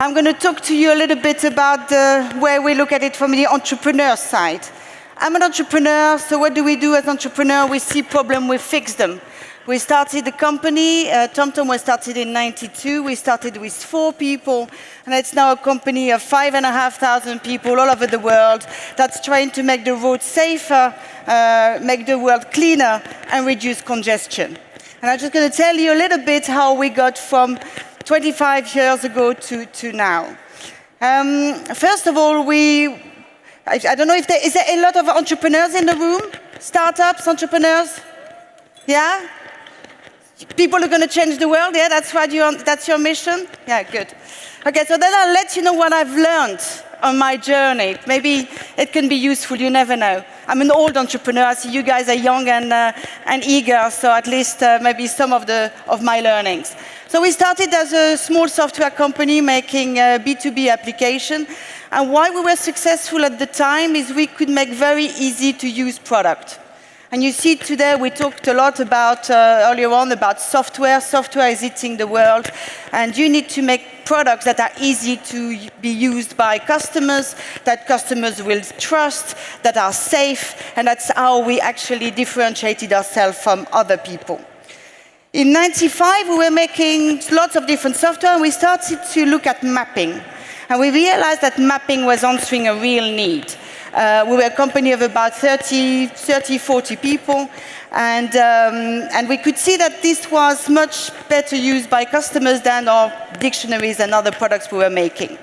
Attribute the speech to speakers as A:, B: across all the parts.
A: I'm going to talk to you a little bit about where we look at it from the entrepreneur side. I'm an entrepreneur, so what do we do as entrepreneurs? We see problems, we fix them. We started the company, TomTom was started in '92. We started with 4 people, and it's now a company of 5,500 people all over the world that's trying to make the roads safer, make the world cleaner, and reduce congestion. And I'm just going to tell you a little bit how we got from 25 years ago to now. First of all, I don't know if is there a lot of entrepreneurs in the room? Startups, entrepreneurs? Yeah? People who are going to change the world, yeah, that's your mission? Yeah, good. Okay, so then I'll let you know what I've learned on my journey. Maybe it can be useful, you never know. I'm an old entrepreneur, I see you guys are young and eager, so at least maybe some of my learnings. So we started as a small software company making a B2B application, and why we were successful at the time is we could make very easy to use product. And you see today we talked a lot about, earlier on, about software. Software is eating the world, and you need to make products that are easy to be used by customers, that customers will trust, that are safe, and that's how we actually differentiated ourselves from other people. In '95, we were making lots of different software, and we started to look at mapping. And we realized that mapping was answering a real need. We were a company of about 30, 40 people, and we could see that this was much better used by customers than our dictionaries and other products we were making.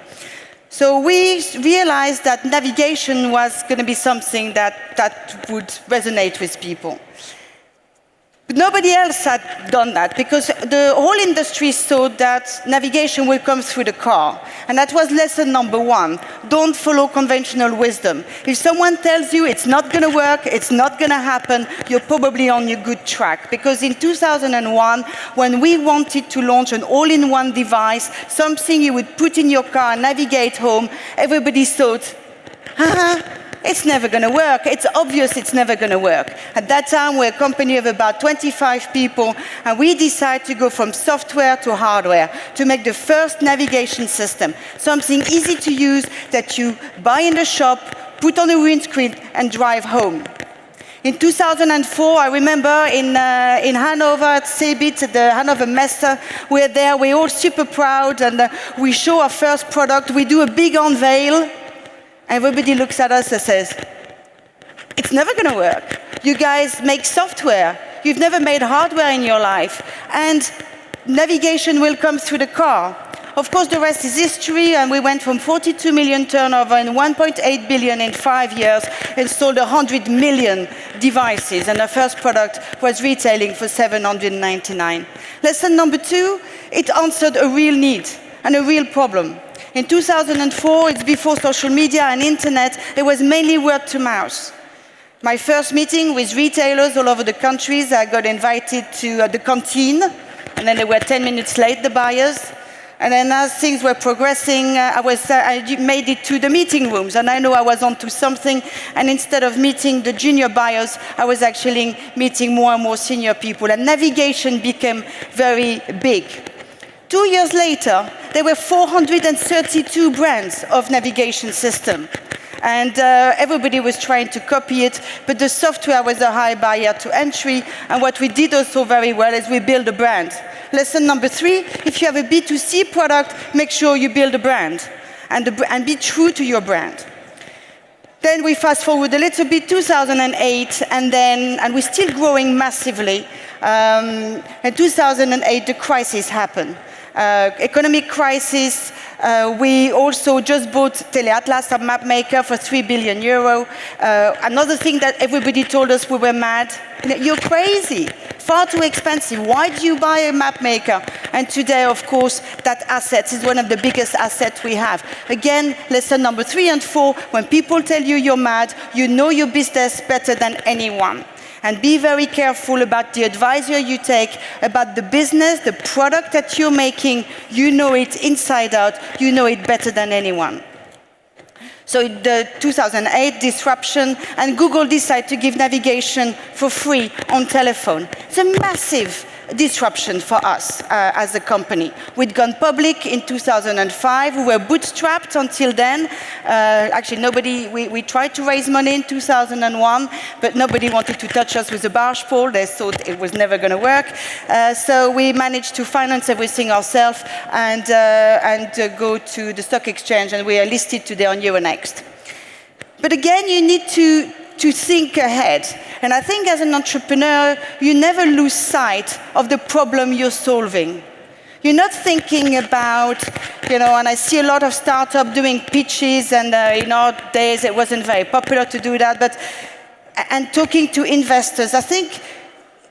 A: So we realized that navigation was going to be something that would resonate with people. But nobody else had done that, because the whole industry thought that navigation will come through the car. And that was lesson number 1. Don't follow conventional wisdom. If someone tells you it's not going to work, it's not going to happen, you're probably on a good track. Because in 2001, when we wanted to launch an all-in-one device, something you would put in your car and navigate home, everybody thought, it's never going to work. It's obvious it's never going to work. At that time, we're a company of about 25 people, and we decided to go from software to hardware to make the first navigation system, something easy to use that you buy in the shop, put on a windscreen, and drive home. In 2004, I remember in Hanover at CeBIT, at the Hanover Messe, we're there, we're all super proud, and we show our first product. We do a big unveil. Everybody looks at us and says, it's never going to work. You guys make software. You've never made hardware in your life. And navigation will come through the car. Of course, the rest is history, and we went from 42 million turnover and 1.8 billion in 5 years and sold 100 million devices. And our first product was retailing for $799. Lesson number 2, it answered a real need and a real problem. In 2004, it's before social media and internet, it was mainly word to mouth. My first meeting with retailers all over the countries, I got invited to the canteen, and then they were 10 minutes late, the buyers. And then as things were progressing, I made it to the meeting rooms, and I know I was onto something, and instead of meeting the junior buyers, I was actually meeting more and more senior people, and navigation became very big. 2 years later, there were 432 brands of navigation system. And everybody was trying to copy it, but the software was a high barrier to entry. And what we did also very well is we built a brand. Lesson number 3, if you have a B2C product, make sure you build a brand and be true to your brand. Then we fast forward a little bit, 2008, and we're still growing massively. In 2008, the crisis happened. Economic crisis. We also just bought TeleAtlas, a map maker, for €3 billion. Another thing that everybody told us we were mad. You're crazy. Far too expensive. Why do you buy a map maker? And today, of course, that asset is one of the biggest assets we have. Again, lesson number 3 and 4, when people tell you you're mad, you know your business better than anyone. And be very careful about the advisor you take, about the business, the product that you're making. You know it inside out. You know it better than anyone. So the 2008 disruption, and Google decided to give navigation for free on telephone. It's a massive disruption for us as a company. We'd gone public in 2005. We were bootstrapped until then. Actually, we tried to raise money in 2001, but nobody wanted to touch us with a barge pole. They thought it was never going to work. So we managed to finance everything ourselves and go to the stock exchange, and we are listed today on Euronext. But again, you need to think ahead. And I think as an entrepreneur, you never lose sight of the problem you're solving. You're not thinking about, and I see a lot of startups doing pitches, and in our days it wasn't very popular to do that, and talking to investors. I think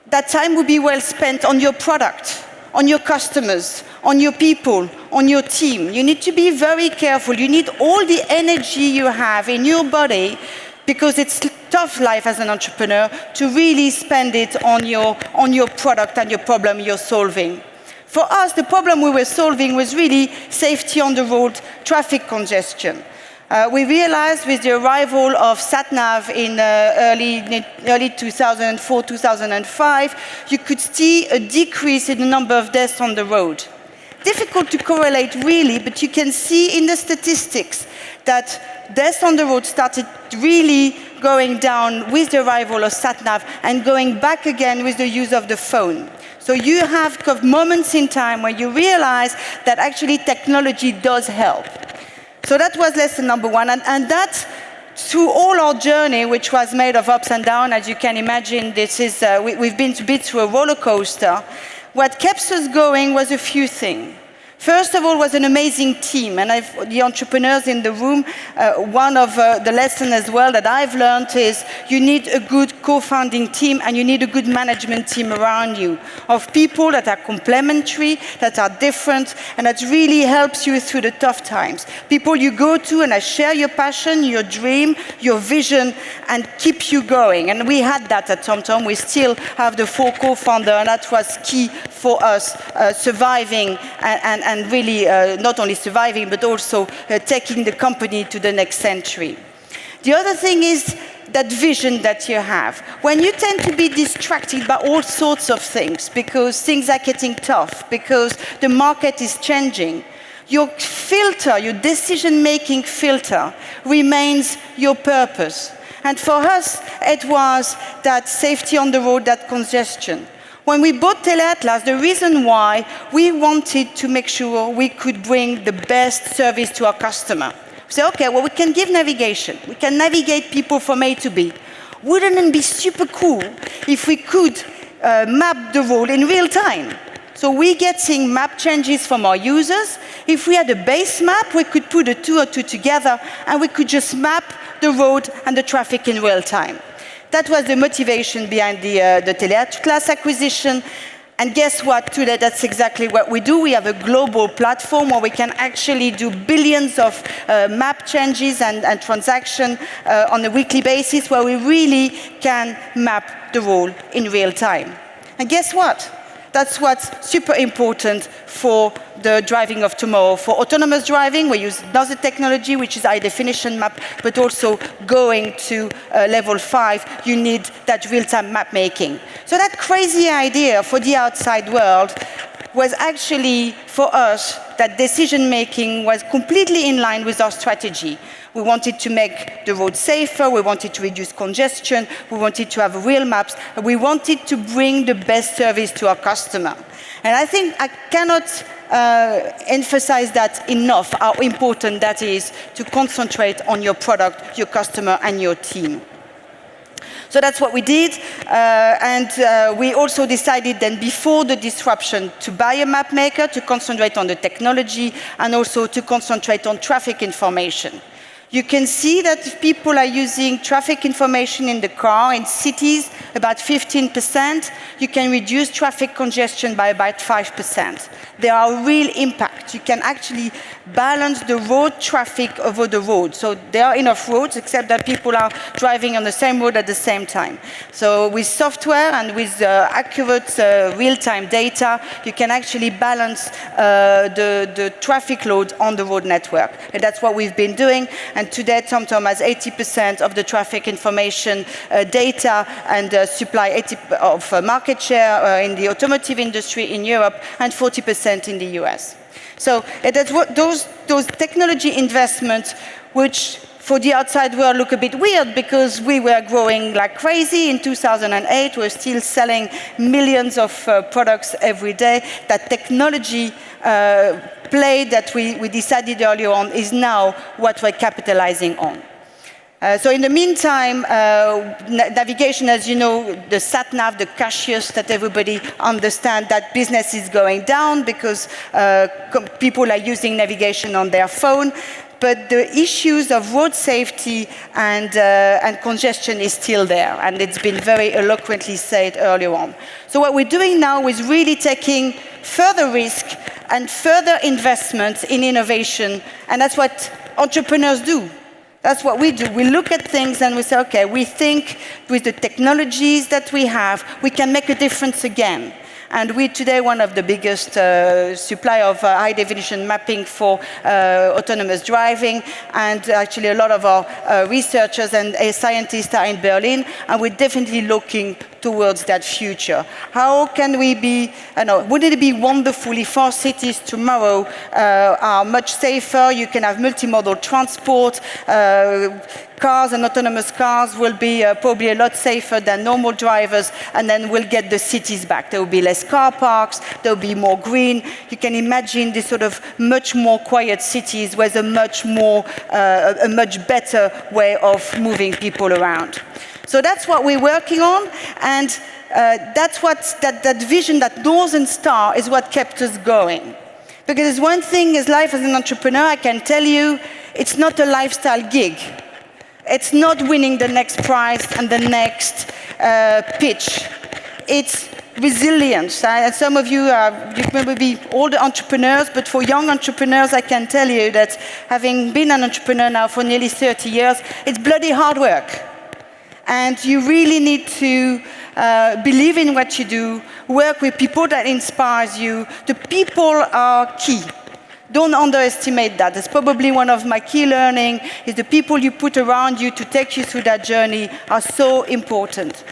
A: that time would be well spent on your product, on your customers, on your people, on your team. You need to be very careful. You need all the energy you have in your body, because it's tough life as an entrepreneur, to really spend it on your product and your problem you're solving. For us, the problem we were solving was really safety on the road, traffic congestion. We realized with the arrival of sat-nav in early 2004, 2005, you could see a decrease in the number of deaths on the road. Difficult to correlate really, but you can see in the statistics that deaths on the road started really going down with the arrival of sat-nav and going back again with the use of the phone. So you have moments in time where you realize that actually technology does help. So that was lesson number one. And that, through all our journey, which was made of ups and downs, as you can imagine, we've been a bit through a roller coaster. What kept us going was a few things. First of all, was an amazing team, and the entrepreneurs in the room, one of the lessons as well that I've learned is you need a good co-founding team, and you need a good management team around you, of people that are complementary, that are different, and that really helps you through the tough times. People you go to and share your passion, your dream, your vision, and keep you going. And we had that at TomTom. We still have the 4 co-founders, and that was key for us surviving and really not only surviving, but also taking the company to the next century. The other thing is that vision that you have. When you tend to be distracted by all sorts of things, because things are getting tough, because the market is changing, your filter, your decision-making filter, remains your purpose. And for us, it was that safety on the road, that congestion. When we bought TeleAtlas, the reason why we wanted to make sure we could bring the best service to our customer. We said, okay, well, we can give navigation. We can navigate people from A to B. Wouldn't it be super cool if we could map the road in real time? So we're getting map changes from our users. If we had a base map, we could put the two or two together, and we could just map the road and the traffic in real time. That was the motivation behind the TeleAtlas acquisition. And guess what? Today, that's exactly what we do. We have a global platform where we can actually do billions of map changes and transactions on a weekly basis, where we really can map the road in real time. And guess what? That's what's super important for the driving of tomorrow. For autonomous driving, we use another technology, which is high-definition map, but also going to level 5, you need that real-time map making. So that crazy idea for the outside world was actually, for us, that decision-making was completely in line with our strategy. We wanted to make the road safer, we wanted to reduce congestion, we wanted to have real maps, and we wanted to bring the best service to our customer. And I think I cannot emphasize that enough, how important that is to concentrate on your product, your customer, and your team. So that's what we did, and we also decided then before the disruption to buy a map maker, to concentrate on the technology, and also to concentrate on traffic information. You can see that if people are using traffic information in the car in cities, about 15%, you can reduce traffic congestion by about 5%. There are real impacts. You can actually balance the road traffic over the road. So there are enough roads, except that people are driving on the same road at the same time. So with software and with accurate real-time data, you can actually balance the traffic load on the road network. And that's what we've been doing. And today, TomTom has 80% of the traffic information data and supply 80% of market share in the automotive industry in Europe and 40% in the US. So that's what those technology investments, which for the outside world look a bit weird because we were growing like crazy. In 2008, we're still selling millions of products every day. That technology play that we decided earlier on is now what we're capitalizing on. So in the meantime, navigation, as you know, the sat-nav, the Cassius that everybody understands, that business is going down because people are using navigation on their phone. But the issues of road safety and congestion is still there, and it's been very eloquently said earlier on. So what we're doing now is really taking further risk and further investment in innovation, and that's what entrepreneurs do. That's what we do. We look at things and we say, okay, we think with the technologies that we have, we can make a difference again. And we're today one of the biggest supplier of high-definition mapping for autonomous driving. And actually, a lot of our researchers and scientists are in Berlin, and we're definitely looking towards that future. How can we be, wouldn't it be wonderful if our cities tomorrow are much safer? You can have multimodal transport, cars and autonomous cars will be probably a lot safer than normal drivers, and then we'll get the cities back. There will be less car parks, there will be more green. You can imagine this sort of much more quiet cities with a much better way of moving people around. So that's what we're working on, and that's that vision, that Northern Star is what kept us going. Because there's one thing as life as an entrepreneur, I can tell you, it's not a lifestyle gig. It's not winning the next prize and the next pitch. It's resilience. And some of you may be older entrepreneurs, but for young entrepreneurs, I can tell you that having been an entrepreneur now for nearly 30 years, it's bloody hard work. And you really need to believe in what you do, work with people that inspires you. The people are key. Don't underestimate that. That's probably one of my key learning, is the people you put around you to take you through that journey are so important.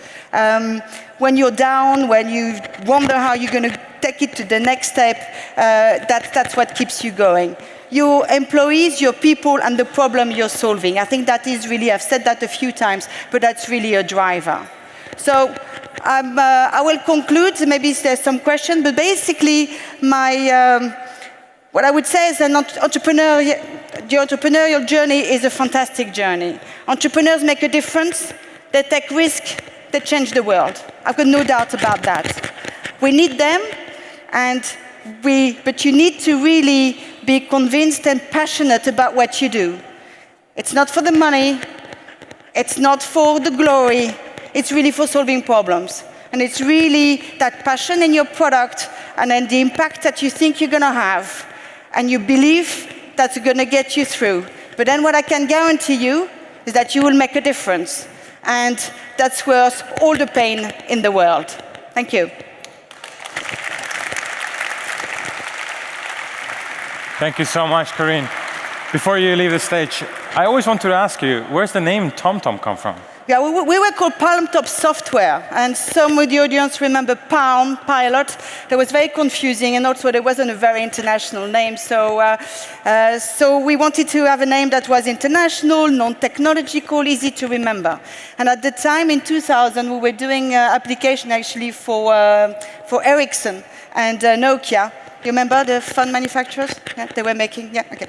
A: When you're down, when you wonder how you're going to take it to the next step, that's what keeps you going. Your employees, your people, and the problem you're solving. I think that is really, I've said that a few times, but that's really a driver. So I will conclude, maybe there's some question, but basically what I would say is the entrepreneurial journey is a fantastic journey. Entrepreneurs make a difference, they take risk, they change the world. I've got no doubt about that. We need them, but you need to really be convinced and passionate about what you do. It's not for the money, it's not for the glory, it's really for solving problems. And it's really that passion in your product and then the impact that you think you're going to have, and you believe that's going to get you through. But then what I can guarantee you is that you will make a difference. And that's worth all the pain in the world. Thank you.
B: Thank you so much, Corinne. Before you leave the stage, I always want to ask you, where's the name TomTom come from?
A: Yeah, we were called PalmTop Software, and some of the audience remember Palm, Pilot. That was very confusing, and also there wasn't a very international name, so we wanted to have a name that was international, non-technological, easy to remember. And at the time, in 2000, we were doing application actually for Ericsson and Nokia. You remember the phone manufacturers? Yeah, they were making, yeah, okay.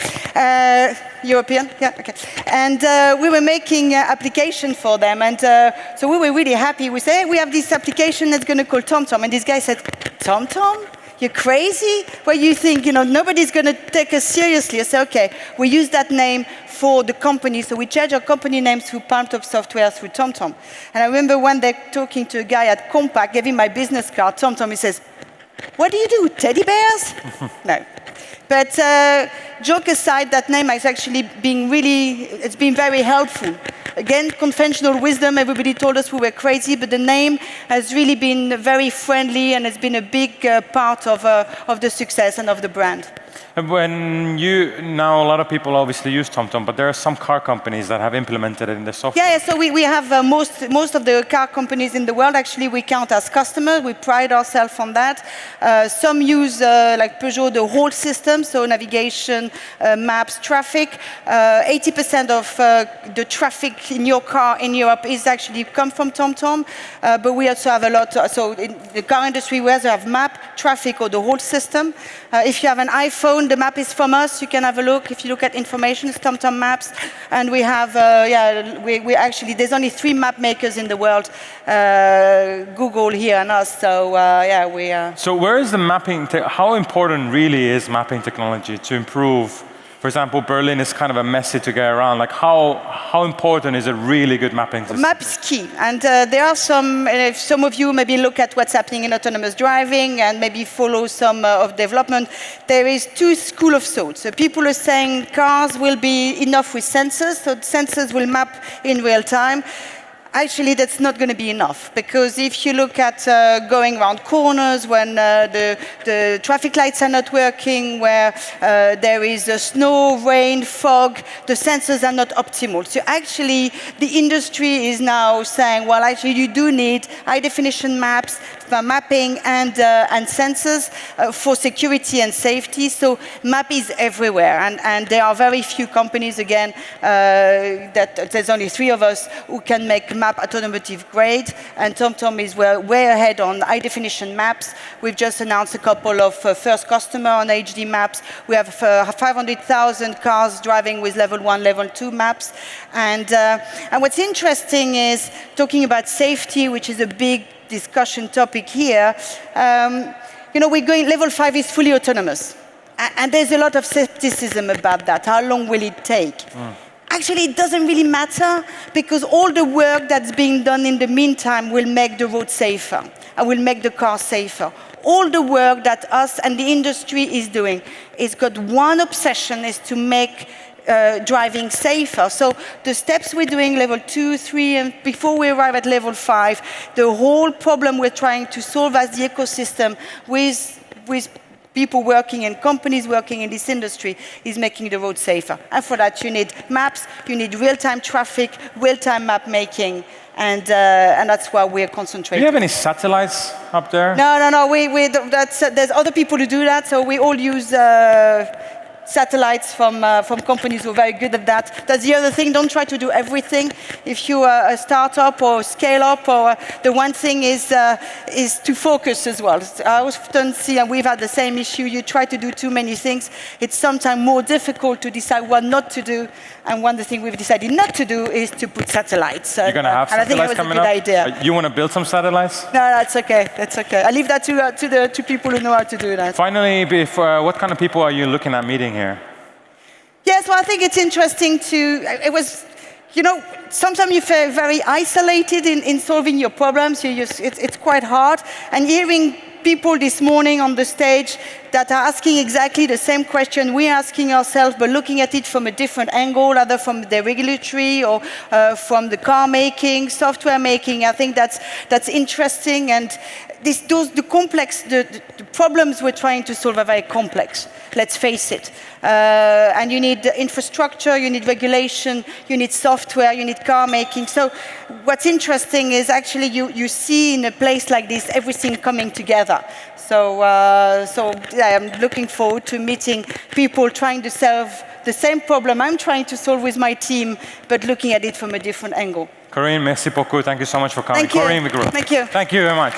A: European, yeah, okay. And we were making application for them, and so we were really happy. We said, hey, we have this application that's going to call TomTom, and this guy said, TomTom? You're crazy? Well, you think, nobody's going to take us seriously. I said, okay, we use that name for the company, so we change our company names through PalmTop Software through TomTom. And I remember one day talking to a guy at Compaq, gave him my business card, TomTom, he says, what do? Teddy bears? No. But joke aside, that name has actually been it's been very helpful. Again, conventional wisdom, everybody told us we were crazy, but the name has really been very friendly and has been a big part of the success and of the brand.
B: When now a lot of people obviously use TomTom, but there are some car companies that have implemented it in their software.
A: Yeah, so we have most of the car companies in the world, actually, we count as customers. We pride ourselves on that. Some use, like Peugeot, the whole system, so navigation, maps, traffic. 80% of the traffic in your car in Europe is actually come from TomTom, but we also have a lot, so in the car industry, we also have map, traffic, or the whole system. If you have an iPhone, the map is from us. You can have a look. If you look at information, it's TomTom Maps. And we have, we actually, there's only 3 map makers in the world, Google here and us. So, we are.
B: So where is the mapping, how important really is mapping technology to improve? For example, Berlin is kind of a messy to get around. Like how important is a really good mapping system?
A: Maps key, and there are some. If some of you maybe look at what's happening in autonomous driving and maybe follow some of development, there is 2 schools of thought. So people are saying cars will be enough with sensors, so sensors will map in real time. Actually, that's not going to be enough, because if you look at going around corners when the traffic lights are not working, where there is snow, rain, fog, the sensors are not optimal. So actually, the industry is now saying, well, actually, you do need high-definition maps, mapping and sensors for security and safety. So map is everywhere, and there are very few companies, again, that there's only 3 of us who can make map automotive grade, and TomTom is way ahead on high-definition maps. We've just announced a couple of first customer on HD maps. We have 500,000 cars driving with level 1, level 2 maps. And what's interesting is, talking about safety, which is a big discussion topic here, we're going, level 5 is fully autonomous. And there's a lot of skepticism about that. How long will it take? Actually, it doesn't really matter, because all the work that's being done in the meantime will make the road safer and will make the car safer. All the work that us and the industry is doing is got one obsession, is to make driving safer. So the steps we're doing, level 2, 3, and before we arrive at level 5, the whole problem we're trying to solve as the ecosystem with people working and companies working in this industry is making the road safer. And for that, you need maps, you need real-time traffic, real-time map making, and that's why we're concentrating.
B: Do you have any satellites up there?
A: No. There's other people who do that, so we all use satellites from companies who are very good at that. That's the other thing. Don't try to do everything. If you are a startup or scale up, or the one thing is to focus as well. I often see, and we've had the same issue, you try to do too many things. It's sometimes more difficult to decide what not to do. And one of the things we've decided not to do is to put satellites.
B: You're going to have satellites coming up?
A: I think it was a good idea.
B: You want to build some satellites?
A: No, that's okay. That's okay. I leave that to people who know how to do that.
B: Finally, what kind of people are you looking at meeting here?
A: Yes, well, I think it's interesting sometimes you feel very isolated in solving your problems. It's quite hard. And hearing people this morning on the stage that are asking exactly the same question we're asking ourselves, but looking at it from a different angle, either from the regulatory or from the car making, software making. I think that's interesting. And the problems we're trying to solve are very complex. Let's face it. And you need infrastructure, you need regulation, you need software, you need car making. So what's interesting is actually you see in a place like this everything coming together. So I'm looking forward to meeting people trying to solve the same problem I'm trying to solve with my team, but looking at it from a different angle.
B: Corinne, merci beaucoup. Thank you so much for coming.
A: Thank you.
B: Corinne Vigreux.
A: Thank you.
B: Thank you very much.